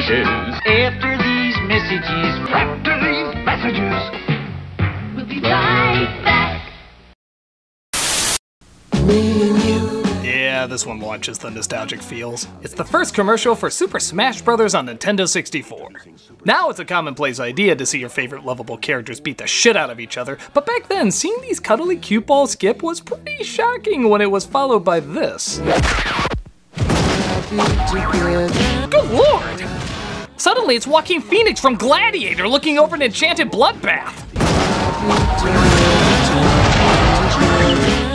finishes. After these messages. We'll be right back. Yeah, this one launches the nostalgic feels. It's the first commercial for Super Smash Bros. On Nintendo 64. Now it's a commonplace idea to see your favorite lovable characters beat the shit out of each other, but back then, seeing these cuddly cute balls skip was pretty shocking when it was followed by this. Good lord! Suddenly it's Joaquin Phoenix from Gladiator looking over an enchanted bloodbath.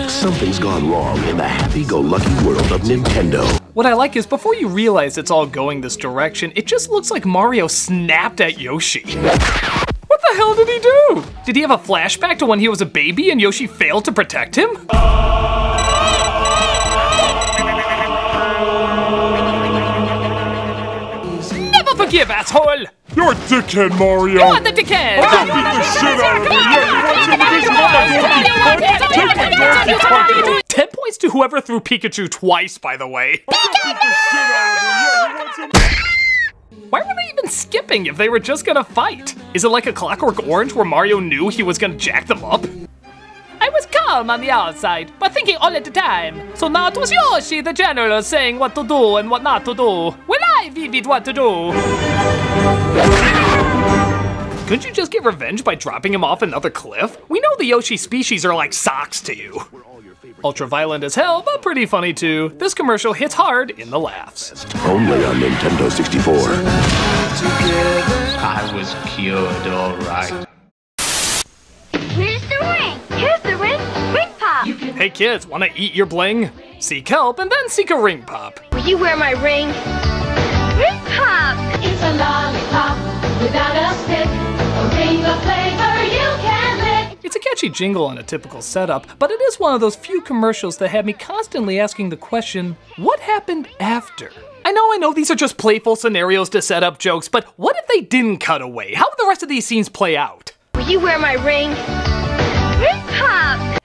Something's gone wrong in the happy-go-lucky world of Nintendo. What I like is before you realize it's all going this direction, it just looks like Mario snapped at Yoshi. What the hell did he do? Did he have a flashback to when he was a baby and Yoshi failed to protect him? Never forgive, asshole! You're a dickhead, Mario! You're the dickhead! I'll beat the shit out of you! Yeah, you want some of this? 10 points to whoever threw Pikachu twice, by the way. Why were they even skipping if they were just gonna fight? Is it like a Clockwork Orange where Mario knew he was gonna jack them up? I was calm on the outside, but thinking all at the time. So now it was Yoshi, the general, saying what to do and what not to do. Well, I vivid what to do. Couldn't you just get revenge by dropping him off another cliff? We know the Yoshi species are like socks to you. Ultra violent as hell, but pretty funny too. This commercial hits hard in the laughs. Only on Nintendo 64. I was cured, alright. Where's the ring? Here's the ring. Ring pop. Hey kids, wanna eat your bling? Seek help and then seek a ring pop. Will you wear my ring? Ring pop. It's a lollipop without a stick. A ring of flavor you can lick. It's a catchy jingle on a typical setup, but it is one of those few commercials that had me constantly asking the question, what happened after? I know these are just playful scenarios to set up jokes, but what if they didn't cut away? How would the rest of these scenes play out? Will you wear my ring? Ring pop.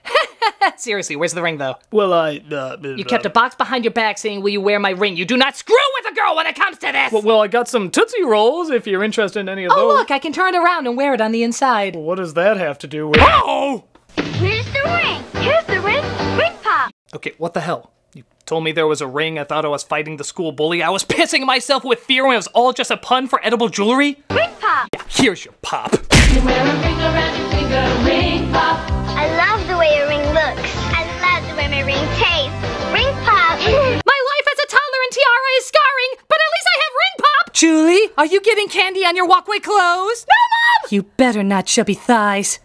Seriously, where's the ring though? Well, You kept a box behind your back saying, will you wear my ring? You do not screw with a girl when it comes to this! Well, I got some Tootsie Rolls if you're interested in any of those. Oh look, I can turn it around and wear it on the inside. What does that have to do with— Oh! Where's the ring? Here's the ring. Ring pop. Okay, what the hell? You told me there was a ring, I thought I was fighting the school bully. I was pissing myself with fear when it was all just a pun for edible jewelry. Ring pop. Yeah, here's your pop. You wear a ring around your finger, ring pop. I love the way a ring looks. I love the way my ring tastes. Ring pop. My life as a toddler and tiara is scarring, but at least I have ring pop! Julie, are you getting candy on your walkway clothes? No, Mom! You better not, chubby thighs.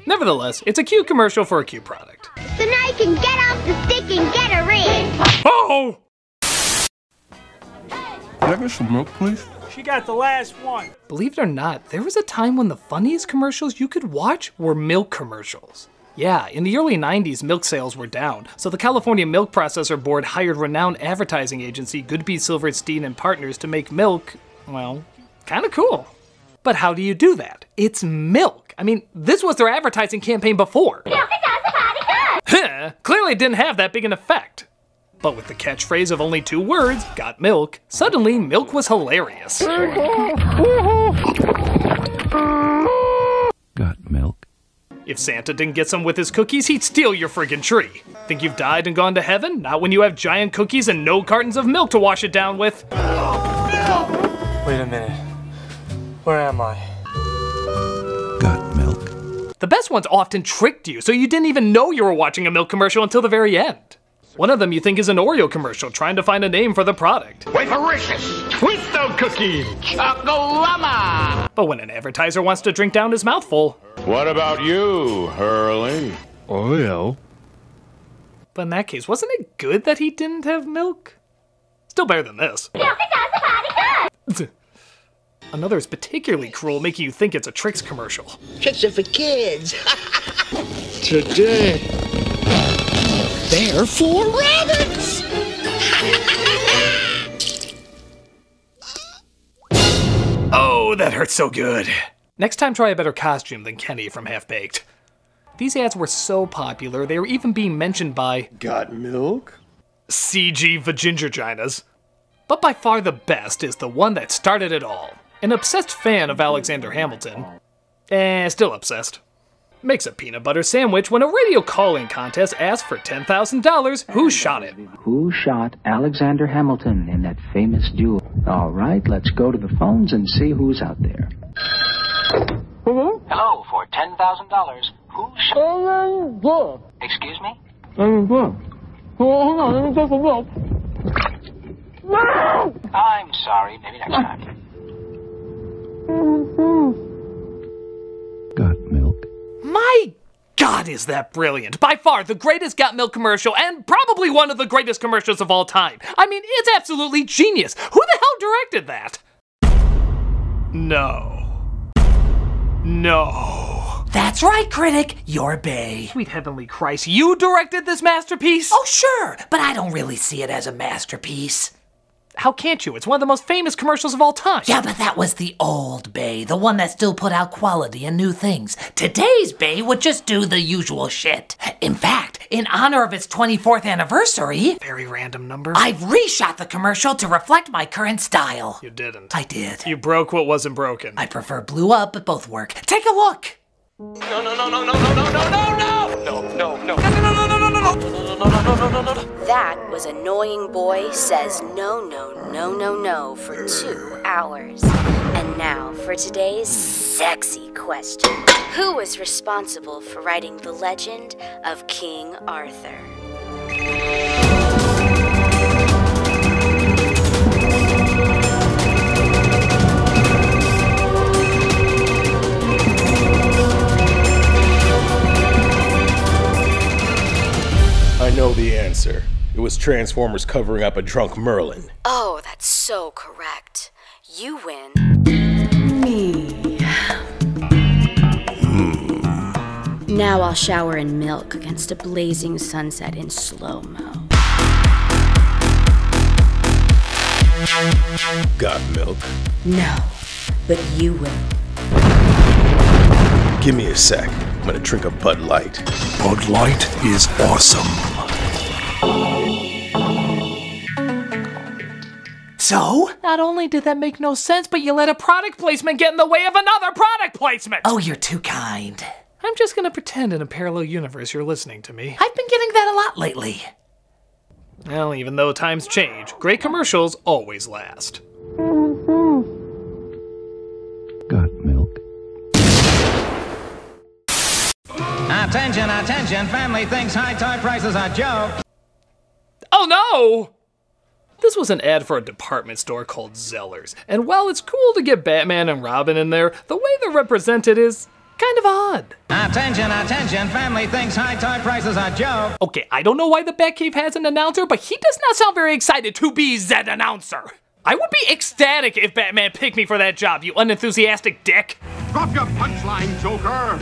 Nevertheless, it's a cute commercial for a cute product. So now you can get off the stick and get a ring. Oh! Can I get some milk, please? She got the last one. Believe it or not, there was a time when the funniest commercials you could watch were milk commercials. Yeah, in the early 90s, milk sales were down, so the California Milk Processor Board hired renowned advertising agency Goodby Silverstein and Partners to make milk, well, kinda cool. But how do you do that? It's milk. I mean, this was their advertising campaign before. Milk does the body good. Huh, clearly didn't have that big an effect. But with the catchphrase of only 2 words, got milk, suddenly milk was hilarious. Got milk? If Santa didn't get some with his cookies, he'd steal your friggin' tree. Think you've died and gone to heaven? Not when you have giant cookies and no cartons of milk to wash it down with. Wait a minute. Where am I? Got milk? The best ones often tricked you, so you didn't even know you were watching a milk commercial until the very end. One of them you think is an Oreo commercial trying to find a name for the product. Wafericious, Twisto cookie, Chocolama. But when an advertiser wants to drink down his mouthful. What about you, Hurley? Oreo? But in that case, wasn't it good that he didn't have milk? Still better than this. Milk does the body good. Another is particularly cruel, making you think it's a Trix commercial. Tricks are for kids. Today. They're for rabbits. Oh, that hurts so good. Next time try a better costume than Kenny from Half-Baked. These ads were so popular, they were even being mentioned by Got milk? CG Vagingerginas. But by far the best is the one that started it all. An obsessed fan of Alexander Hamilton, still obsessed, makes a peanut butter sandwich when a radio call-in contest asks for $10,000. Who shot it? Who shot Alexander Hamilton in that famous duel? All right, let's go to the phones and see who's out there. Hello, for $10,000. Who shot... Excuse me? I'm sorry, maybe next time. Got milk? My God, is that brilliant! By far the greatest Got Milk commercial, and probably one of the greatest commercials of all time. I mean, it's absolutely genius. Who the hell directed that? No. That's right, Critic. You're bae. Sweet heavenly Christ, you directed this masterpiece? Oh, sure, but I don't really see it as a masterpiece. How can't you? It's one of the most famous commercials of all time. Yeah, but that was the old bae, the one that still put out quality and new things. Today's bae would just do the usual shit. In fact, in honor of its 24th anniversary... Very random number. I've reshot the commercial to reflect my current style. You didn't. I did. You broke what wasn't broken. I prefer blew up, but both work. Take a look. That was Annoying Boy Says No for 2 hours. And now for today's sexy question. Who was responsible for writing the legend of King Arthur? I know the answer. It was Transformers covering up a drunk Merlin. Oh, that's so correct. You win. Me. Now I'll shower in milk against a blazing sunset in slow-mo. Got milk? No, but you will. Give me a sec. I'm gonna drink a Bud Light. Bud Light is awesome. So? Not only did that make no sense, but you let a product placement get in the way of another product placement! Oh, you're too kind. I'm just gonna pretend in a parallel universe you're listening to me. I've been getting that a lot lately. Well, even though times change, great commercials always last. Got milk? Attention, attention, family thinks high toy prices are joke. Oh no! This was an ad for a department store called Zellers, and while it's cool to get Batman and Robin in there, the way they're represented is kind of odd. Attention, attention, family thinks high toy prices are joke. Okay, I don't know why the Batcave has an announcer, but he does not sound very excited to be that announcer. I would be ecstatic if Batman picked me for that job, you unenthusiastic dick. Drop your punchline, Joker.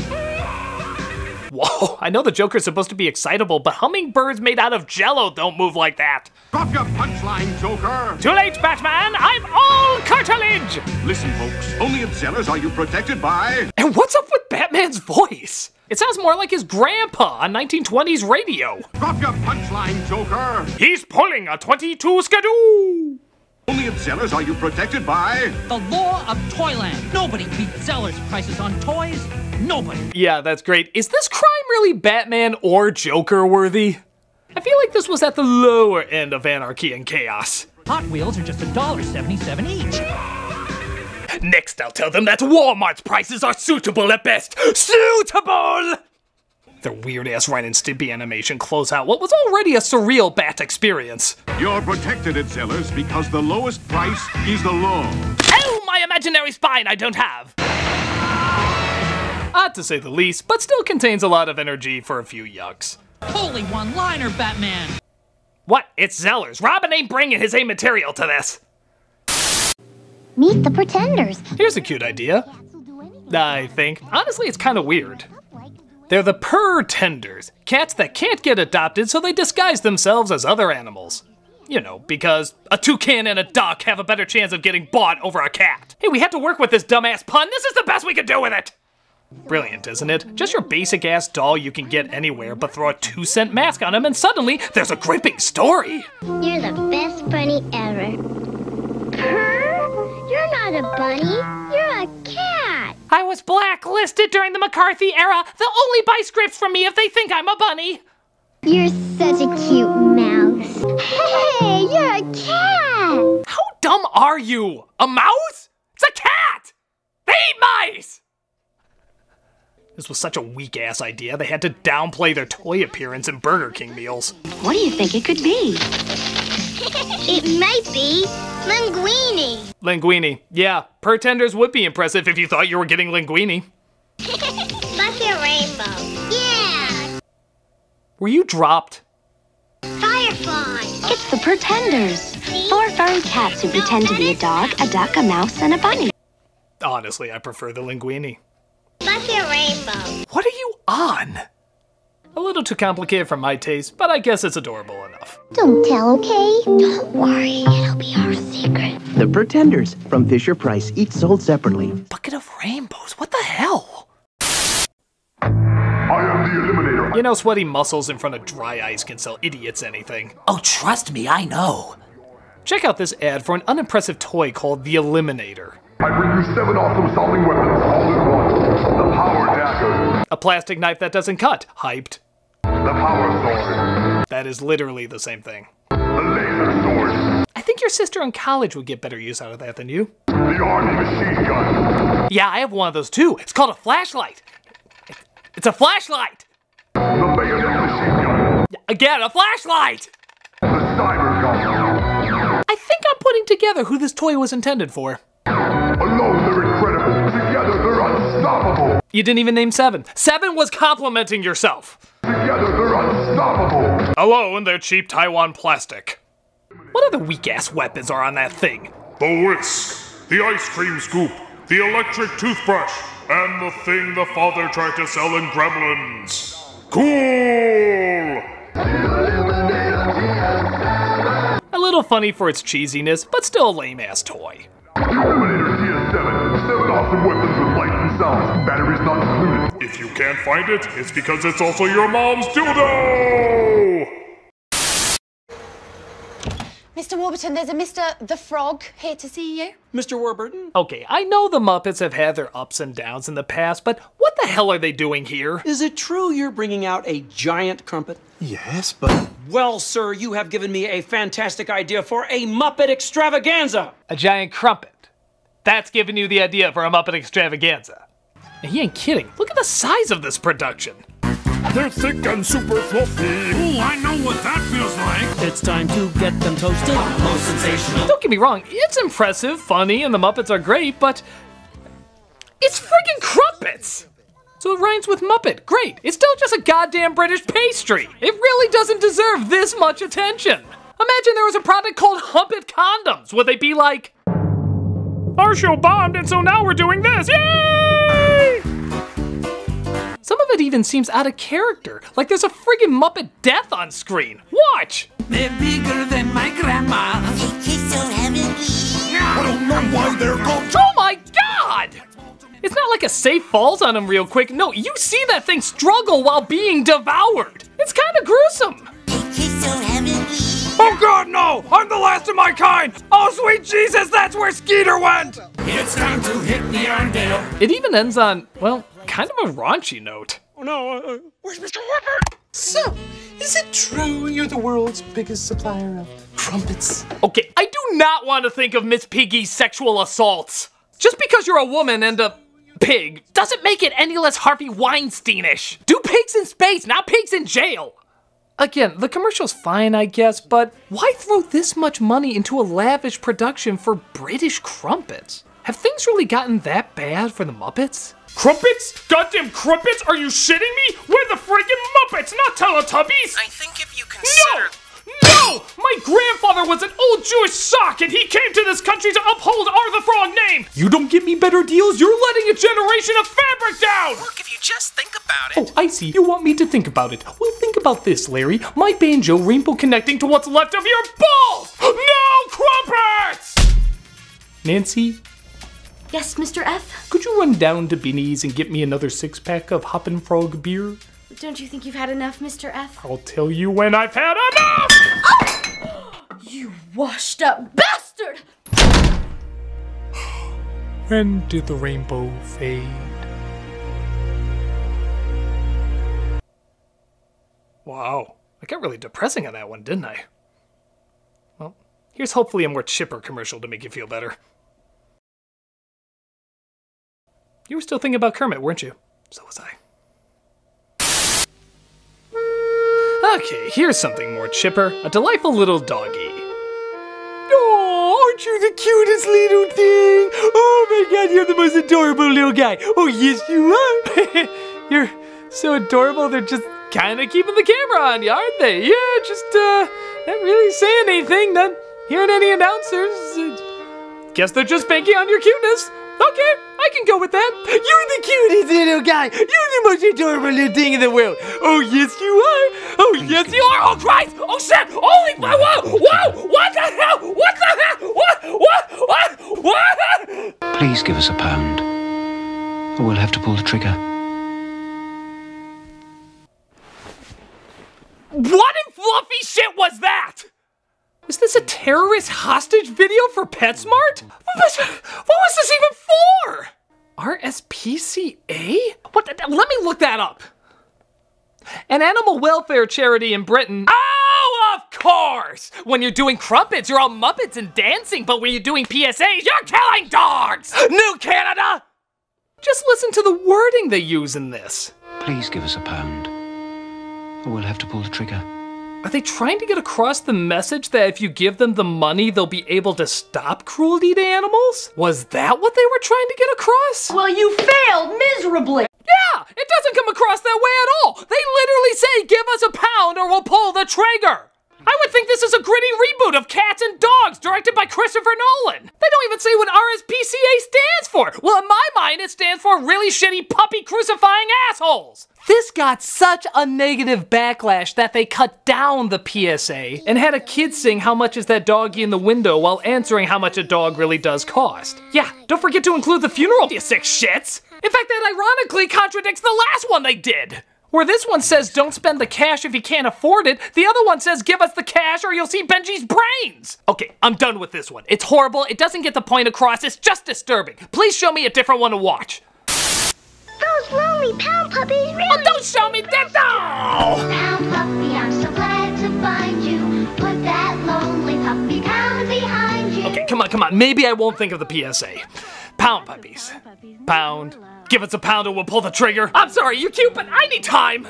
Whoa, I know the Joker's supposed to be excitable, but hummingbirds made out of jello don't move like that. Drop your punchline, Joker. Too late, Batman! I'm all cartilage! Listen, folks, only at Zellers are you protected by... And what's up with Batman's voice? It sounds more like his grandpa on 1920s radio. Drop your punchline, Joker. He's pulling a 22 skidoo! Only at Zellers are you protected by... The law of Toyland. Nobody beats Zellers prices on toys. Nobody. Yeah, that's great. Is this crime really Batman or Joker worthy? I feel like this was at the lower end of anarchy and chaos. Hot Wheels are just $1.77 each. Next, I'll tell them that Walmart's prices are suitable at best. Suitable! Their weird-ass Ren and Stimpy animation close out what was already a surreal Bat experience. You're protected at Zellers because the lowest price is the law. Oh, my imaginary spine I don't have! Odd to say the least, but still contains a lot of energy for a few yucks. Holy one-liner, Batman! What? It's Zellers. Robin ain't bringing his A material to this. Meet the Pretenders. Here's a cute idea. I think. Honestly, it's kind of weird. They're the Purr-tenders, cats that can't get adopted, so they disguise themselves as other animals. You know, because a toucan and a duck have a better chance of getting bought over a cat. Hey, we had to work with this dumbass pun. This is the best we could do with it. Brilliant, isn't it? Just your basic ass doll you can get anywhere, but throw a 2-cent mask on him and suddenly there's a gripping story. You're the best bunny ever. Purr? You're not a bunny. You're a cat. I was blacklisted during the McCarthy era. They'll only buy scripts from me if they think I'm a bunny. You're such a cute mouse. Hey, you're a cat. How dumb are you? A mouse? It's a cat! They eat mice! This was such a weak-ass idea, they had to downplay their toy appearance in Burger King meals. What do you think it could be? It might be linguine. Linguine. Yeah, Pretenders would be impressive if you thought you were getting linguine. Buffy Rainbow. Yeah. Were you dropped? Firefly. It's the Pretenders. 4 furry cats who pretend to be a dog, a duck, a mouse, and a bunny. Honestly, I prefer the linguine. Buffy Rainbow. What are you on? A little too complicated for my taste, but I guess it's adorable enough. Don't tell, okay? Don't worry, it'll be our secret. The Pretenders from Fisher-Price, each sold separately. Bucket of rainbows, what the hell? I am the Eliminator. You know, sweaty muscles in front of dry ice can sell idiots anything. Oh, trust me, I know. Check out this ad for an unimpressive toy called the Eliminator. I bring you 7 awesome solving weapons all in one. The Power Dagger. A plastic knife that doesn't cut. Hyped. The Power Sword. That is literally the same thing. The Laser Sword. I think your sister in college would get better use out of that than you. The Army Machine Gun. Yeah, I have one of those too. It's called a flashlight. It's a flashlight! The Bayonet Machine Gun. Again, a flashlight! The Cyber Gun. I think I'm putting together who this toy was intended for. Alone they're incredible. Together they're unstoppable. You didn't even name 7. 7 was complimenting yourself. Together they're unstoppable. Alone they're cheap Taiwan plastic. What other weak-ass weapons are on that thing? The Whisk. The Ice Cream Scoop. The Electric Toothbrush. And the thing the father tried to sell in Gremlins. Cool! A little funny for its cheesiness, but still a lame-ass toy. The Eliminator TS7. 7 awesome weapons with light and sounds. Batteries not included. If you can't find it, it's because it's also your mom's dildo! Mr. Warburton, there's a Mr. the Frog here to see you. Mr. Warburton? Okay, I know the Muppets have had their ups and downs in the past, but what the hell are they doing here? Is it true you're bringing out a giant crumpet? Yes, but... Well, sir, you have given me a fantastic idea for a Muppet extravaganza. A giant crumpet. That's giving you the idea for a Muppet extravaganza. And he ain't kidding. Look at the size of this production. They're thick and super fluffy. Ooh, I know what that feels like. It's time to get them toasted. Most sensational. Don't get me wrong, it's impressive, funny, and the Muppets are great, but it's friggin' Crumpets! So it rhymes with Muppet. Great. It's still just a goddamn British pastry. It really doesn't deserve this much attention. Imagine there was a product called Humpet Condoms. Would they be like, our show bombed and so now we're doing this, yay! Some of it even seems out of character, like there's a friggin' Muppet death on screen. Watch! They're bigger than my grandma. They taste so heavenly. I don't know why they're called. Oh my god! It's not like a safe falls on him real quick. No, you see that thing struggle while being devoured. It's kind of gruesome. They taste so heavenly. Oh god, no! I'm the last of my kind! Oh sweet Jesus, that's where Skeeter went! It's time to hit the Arndale. It even ends on, well, kind of a raunchy note. Oh no, where's Mr. Warburton? So, is it true you're the world's biggest supplier of crumpets? Okay, I do not want to think of Miss Piggy's sexual assaults. Just because you're a woman and a pig doesn't make it any less Harvey Weinsteinish. Do pigs in space, not pigs in jail. Again, the commercial's fine, I guess, but why throw this much money into a lavish production for British crumpets? Have things really gotten that bad for the Muppets? Crumpets? Goddamn crumpets? Are you shitting me? We're the friggin' Muppets, not Teletubbies! I think if you consider... No! My grandfather was an old Jewish sock and he came to this country to uphold our the Frog name! You don't give me better deals, you're letting a generation of fabric down! Look, if you just think about it... Oh, I see. You want me to think about it. Well, think about this, Larry. My banjo rainbow connecting to what's left of your balls! No crumpets! Nancy, Yes, Mr. F? Could you run down to Binny's and get me another 6-pack of Hoppin' Frog beer? Don't you think you've had enough, Mr. F? I'll tell you when I've had enough! Oh! You washed up bastard! When did the rainbow fade? Wow, I got really depressing on that one, didn't I? Well, here's hopefully a more chipper commercial to make you feel better. You were still thinking about Kermit, weren't you? So was I. Okay, here's something more chipper. A delightful little doggy. Oh, aren't you the cutest little thing? Oh my god, you're the most adorable little guy. Oh, yes, you are. You're so adorable, they're just kind of keeping the camera on you, aren't they? Yeah, just, not really saying anything, not hearing any announcers. Guess they're just banking on your cuteness. Okay, I can go with that. You're the cutest little guy. You're the most adorable little thing in the world. Oh, yes, you are. Oh, yes, you are. Oh, Christ. Oh, shit. Holy, whoa, whoa. What the hell? What the hell? What? Please give us a pound, or we'll have to pull the trigger. What in fluffy shit was that? Was this a terrorist hostage video for Petsmart? What was this even for? RSPCA? What? Let me look that up. An animal welfare charity in Britain. Oh, of course! When you're doing Crumpets, you're all Muppets and dancing, but when you're doing PSAs, you're killing dogs! New Canada! Just listen to the wording they use in this. Please give us a pound, or we'll have to pull the trigger. Are they trying to get across the message that if you give them the money, they'll be able to stop cruelty to animals? Was that what they were trying to get across? Well, you failed miserably. Yeah, it doesn't come across that way at all. They literally say, give us a pound or we'll pull the trigger. I would think this is a gritty reboot of Cats and Dogs, directed by Christopher Nolan. They don't even say what RSPCA stands for. Well, in my mind, it stands for really shitty puppy crucifying assholes. This got such a negative backlash that they cut down the PSA and had a kid sing how much is that doggy in the window while answering how much a dog really does cost. Yeah, don't forget to include the funeral, you sick shits. In fact, that ironically contradicts the last one they did. Where this one says, don't spend the cash if you can't afford it, the other one says, give us the cash or you'll see Benji's brains! Okay, I'm done with this one. It's horrible, it doesn't get the point across, it's just disturbing. Please show me a different one to watch. Those lonely pound puppies really... Oh, don't show me that! No! Pound puppy, I'm so glad to find you. Put that lonely puppy pound behind you. Okay, come on, maybe I won't think of the PSA. Pound puppies. Pound. Give us a pound and we'll pull the trigger. I'm sorry, you're cute, but I need time.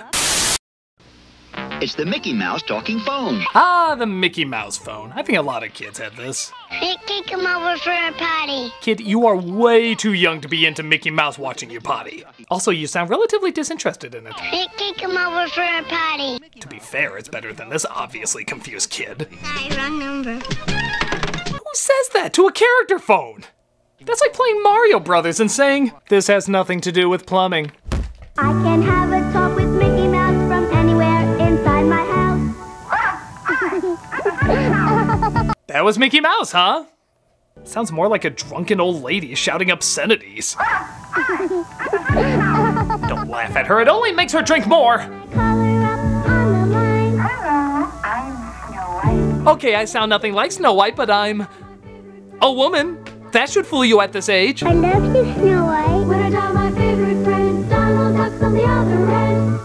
It's the Mickey Mouse talking phone. Ah, the Mickey Mouse phone. I think a lot of kids had this. Mickey, come over for a potty. Kid, you are way too young to be into Mickey Mouse watching you potty. Also, you sound relatively disinterested in it. Mickey, come over for a potty. To be fair, it's better than this obviously confused kid. Hi, wrong number. Who says that to a character phone? That's like playing Mario Brothers and saying, this has nothing to do with plumbing. I can have a talk with Mickey Mouse from anywhere inside my house. That was Mickey Mouse, huh? Sounds more like a drunken old lady shouting obscenities. Don't laugh at her, it only makes her drink more. Okay, I sound nothing like Snow White, but I'm a woman. That should fool you at this age. I love you, Snow White. When I die, my favorite friend, Donald Duck's on the other end.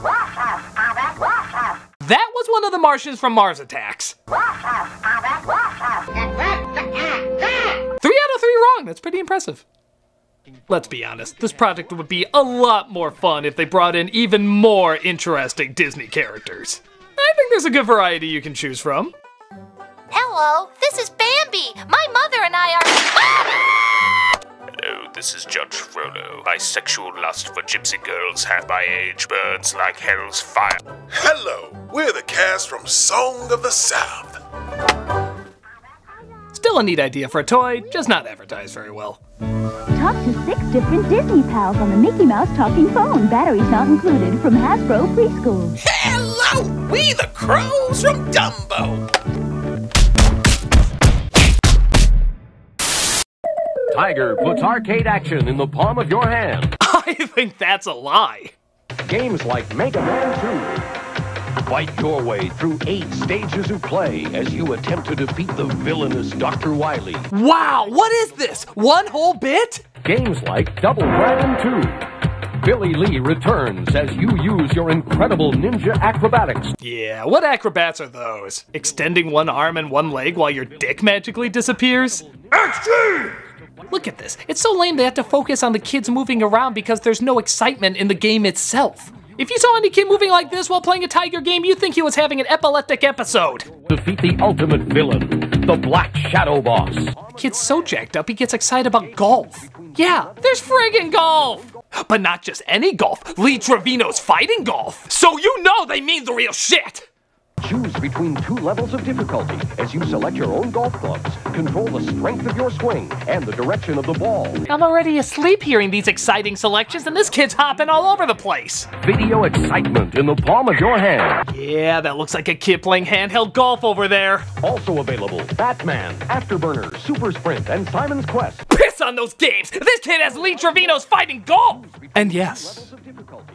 That was one of the Martians from Mars Attacks. 3 out of 3 wrong, that's pretty impressive. Let's be honest, this project would be a lot more fun if they brought in even more interesting Disney characters. I think there's a good variety you can choose from. Hello, this is Bambi. My mother and I are... Hello, this is Judge Frodo. My sexual lust for gypsy girls half my age burns like hell's fire. Hello, we're the cast from Song of the South. Still a neat idea for a toy, just not advertised very well. Talk to 6 different Disney pals on the Mickey Mouse talking phone. Batteries not included from Hasbro Preschool. Hello, we the crows from Dumbo. Tiger puts arcade action in the palm of your hand. I think that's a lie. Games like Mega Man 2. Fight your way through 8 stages of play as you attempt to defeat the villainous Dr. Wily. Wow, what is this? One whole bit? Games like Double Dragon 2. Billy Lee returns as you use your incredible ninja acrobatics. Yeah, what acrobats are those? Extending one arm and one leg while your dick magically disappears? Extreme! Look at this. It's so lame they have to focus on the kids moving around because there's no excitement in the game itself. If you saw any kid moving like this while playing a Tiger game, you'd think he was having an epileptic episode. Defeat the ultimate villain, the Black Shadow Boss. Kid's so jacked up he gets excited about golf. Yeah, there's friggin' golf! But not just any golf, Lee Trevino's fighting golf. So you know they mean the real shit! Choose between 2 levels of difficulty as you select your own golf clubs, control the strength of your swing, and the direction of the ball. I'm already asleep hearing these exciting selections, and this kid's hopping all over the place. Video excitement in the palm of your hand. Yeah, that looks like a kid playing handheld golf over there. Also available, Batman, Afterburner, Super Sprint, and Simon's Quest. Piss on those games! This kid has Lee Trevino's fighting golf! And yes,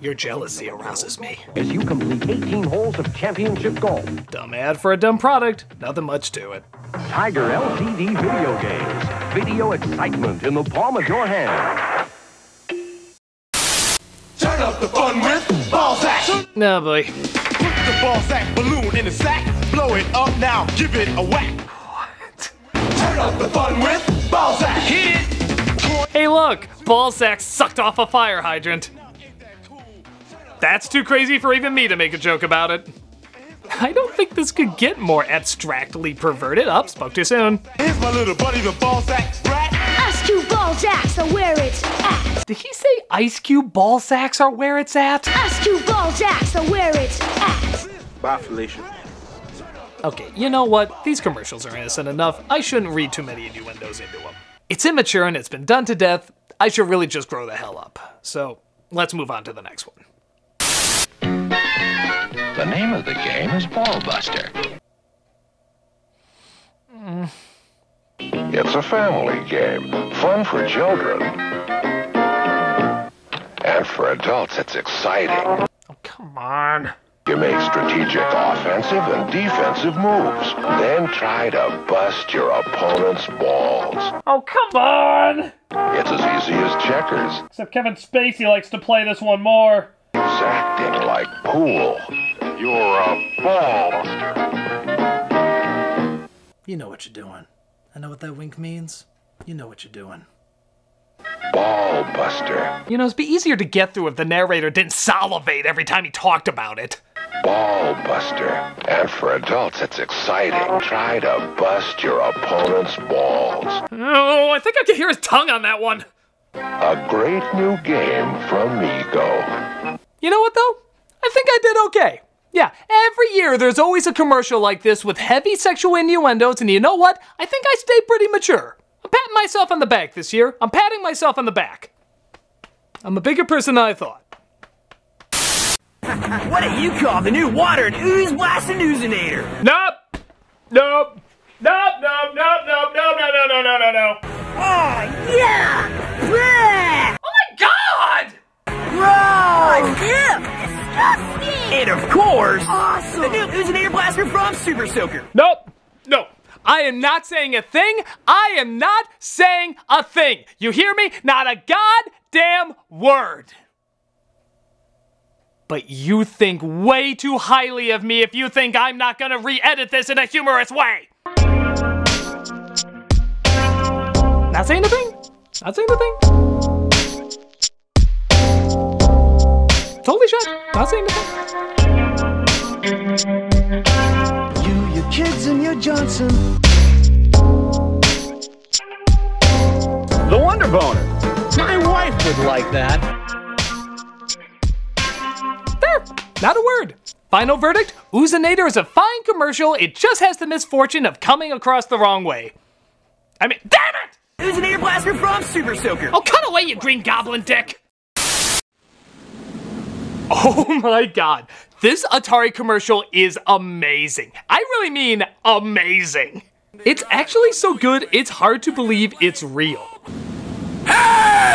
your jealousy arouses me. As you complete 18 holes of championship golf. Dumb ad for a dumb product. Nothing much to it. Tiger LCD video games. Video excitement in the palm of your hand. Turn up the fun with ball sack. No, boy. Put the ball sack balloon in the sack. Blow it up now. Give it a whack. What? Turn up the fun with ball sack. Hit it. Hey, look. Ball sack sucked off a fire hydrant. That's too crazy for even me to make a joke about it. I don't think this could get more abstractly perverted. Up, spoke too soon. Here's my little buddy, the ball sack sprat. Ice Cube ball sacks are where it's at. Did he say Ice Cube ball sacks are where it's at? Ice Cube ball sacks are where it's at. Bye, Felicia. Okay, you know what? These commercials are innocent enough. I shouldn't read too many innuendos into them. It's immature and it's been done to death. I should really just grow the hell up. So, let's move on to the next one. The name of the game is Ball Buster. It's a family game, fun for children. And for adults, it's exciting. Oh, come on. You make strategic offensive and defensive moves, then try to bust your opponent's balls. Oh, come on! It's as easy as checkers. Except Kevin Spacey likes to play this one more. He's acting like pool. You're a ball buster. You know what you're doing. I know what that wink means. You know what you're doing. Ball buster. You know, it'd be easier to get through if the narrator didn't salivate every time he talked about it. Ball buster. And for adults, it's exciting. Try to bust your opponent's balls. Oh, I think I can hear his tongue on that one. A great new game from Mego. You know what, though? I think I did okay. Yeah, every year there's always a commercial like this with heavy sexual innuendos, and you know what? I think I stayed pretty mature. I'm patting myself on the back this year. I'm patting myself on the back. I'm a bigger person than I thought. What do you call the new water and ooze blasting oozinator? Nope. Nope. Nope, nope, nope, nope, nope, no, no, no, no, no, no. Oh, yeah! Blech! Oh my god! Gross! Disgusting! And of course, awesome! The new oozinator blaster from Super Soaker. Nope. No. I am not saying a thing. I am not saying a thing. You hear me? Not a goddamn word. But you think way too highly of me if you think I'm not gonna re-edit this in a humorous way. Not saying a thing. Not saying a thing. Totally shut. Not saying a thing. You, your kids, and your Johnson. The Wonder Boner. My wife would like that. There. Not a word. Final verdict, Oozinator is a fine commercial. It just has the misfortune of coming across the wrong way. I mean, damn it! Oozinator blaster from Super Soaker. Oh, cut away, you green goblin dick! Oh my god, this Atari commercial is amazing. I really mean amazing. It's actually so good, it's hard to believe it's real.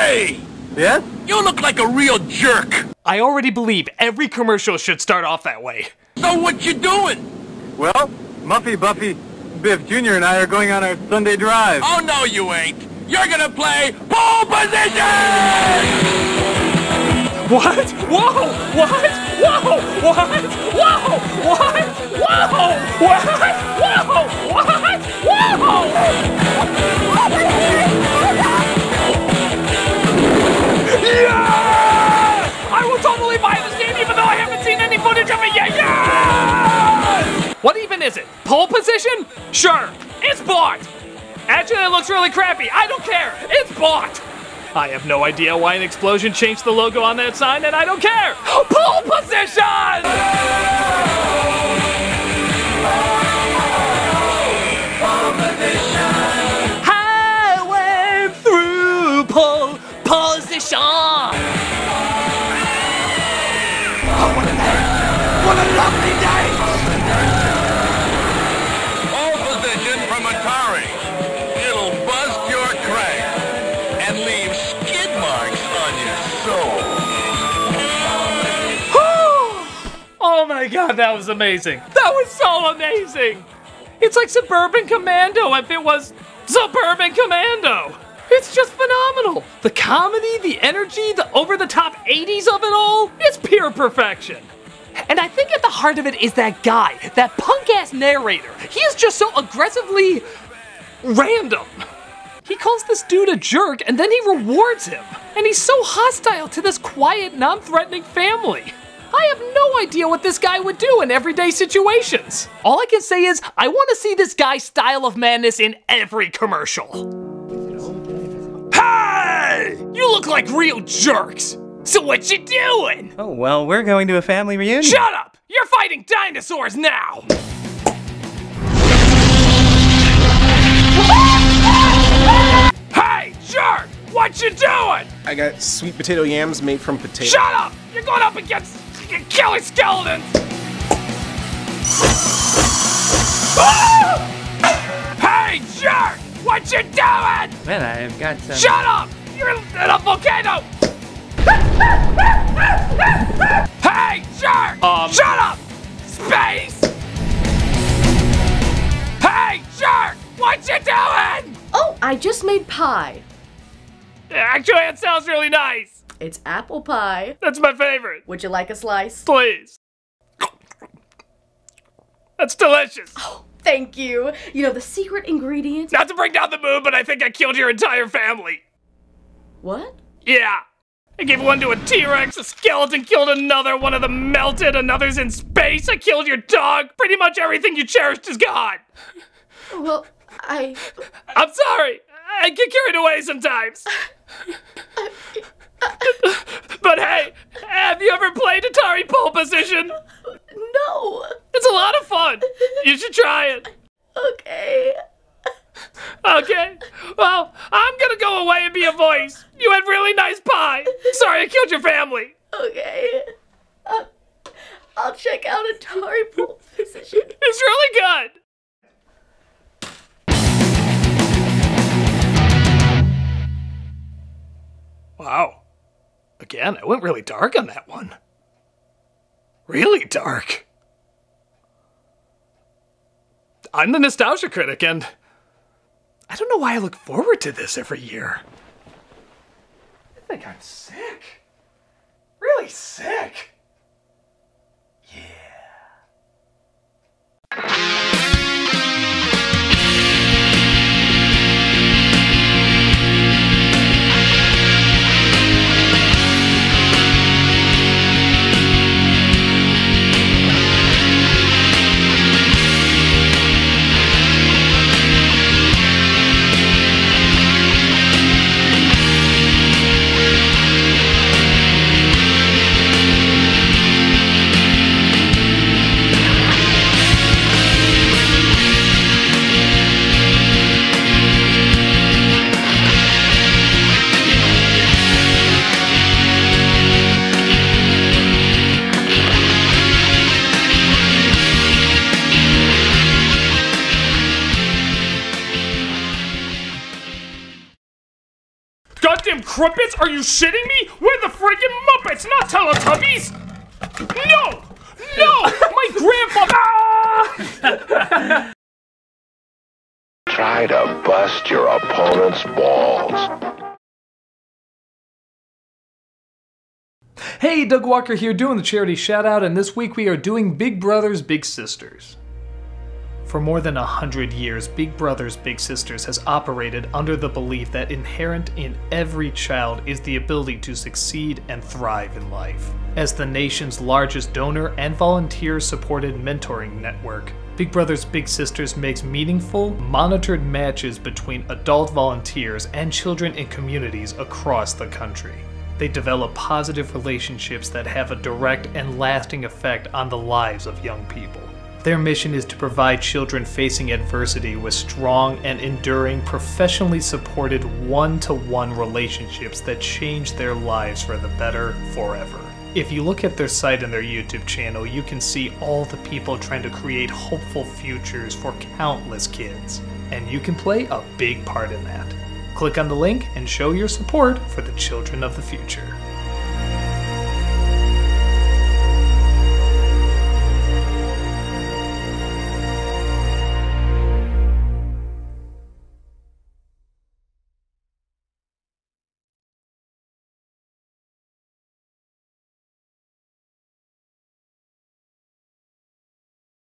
Hey! Yeah? You look like a real jerk. I already believe every commercial should start off that way. So what you doing? Well, Muffy, Buffy, Biff Jr. and I are going on our Sunday drive. Oh, no, you ain't. You're gonna play pole position! What? Whoa! What? Whoa! What? Whoa! What? Whoa! What? Whoa! What? Whoa! Yes! I will totally buy this game even though I haven't seen any footage of it yet. Yes! What even is it? Pole position? Sure, it's bought. Actually, it looks really crappy. I don't care. It's bought. I have no idea why an explosion changed the logo on that sign, and I don't care. Pole position! I went through pole position. Oh, what a day! What a lovely day! Pole position from Atari. It'll bust your crank and leave skid marks on your soul. Oh my god, that was amazing. That was so amazing. It's like Suburban Commando if it was Suburban Commando. It's just phenomenal. The comedy, the energy, the over-the-top 80s of it all, it's pure perfection. And I think at the heart of it is that guy, that punk-ass narrator. He is just so aggressively random. He calls this dude a jerk and then he rewards him. And he's so hostile to this quiet, non-threatening family. I have no idea what this guy would do in everyday situations. All I can say is, I want to see this guy's style of madness in every commercial. Hey! You look like real jerks. So what you doing? Oh, well, we're going to a family reunion. Shut up! You're fighting dinosaurs now! Hey, jerk! What you doing? I got sweet potato yams made from potatoes. Shut up! You're going up against killer skeletons! Hey, jerk! What you doing? Well, I've got some... Shut up! You're in a volcano! Hey, jerk! Shut up! Space! Hey, jerk! What you doing? Oh, I just made pie. Actually, it sounds really nice. It's apple pie. That's my favorite. Would you like a slice? Please. That's delicious. Oh, thank you. You know, the secret ingredient... Not to bring down the mood, but I think I killed your entire family. What? Yeah. I gave one to a T-Rex, a skeleton killed another, one of them melted, another's in space, I killed your dog. Pretty much everything you cherished is gone. Well, I'm sorry. I get carried away sometimes. But hey, have you ever played Atari Pole Position? No. It's a lot of fun. You should try it. Okay. Okay. Well, I'm gonna go away and be a voice. You had really nice pie. Sorry I killed your family. Okay. I'll check out Atari Pole Position. It's really good. Wow. Again, I went really dark on that one. Really dark. I'm the Nostalgia Critic, and I don't know why I look forward to this every year. I think I'm sick. Really sick. Crumpets? Are you shitting me? We're the freaking Muppets, not Teletubbies! No! No! My grandfather! Try to bust your opponent's balls. Hey, Doug Walker here doing the charity Shoutout, and this week we are doing Big Brothers Big Sisters. For more than 100 years, Big Brothers Big Sisters has operated under the belief that inherent in every child is the ability to succeed and thrive in life. As the nation's largest donor and volunteer-supported mentoring network, Big Brothers Big Sisters makes meaningful, monitored matches between adult volunteers and children in communities across the country. They develop positive relationships that have a direct and lasting effect on the lives of young people. Their mission is to provide children facing adversity with strong and enduring, professionally supported one-to-one relationships that change their lives for the better forever. If you look at their site and their YouTube channel, you can see all the people trying to create hopeful futures for countless kids, and you can play a big part in that. Click on the link and show your support for the children of the future.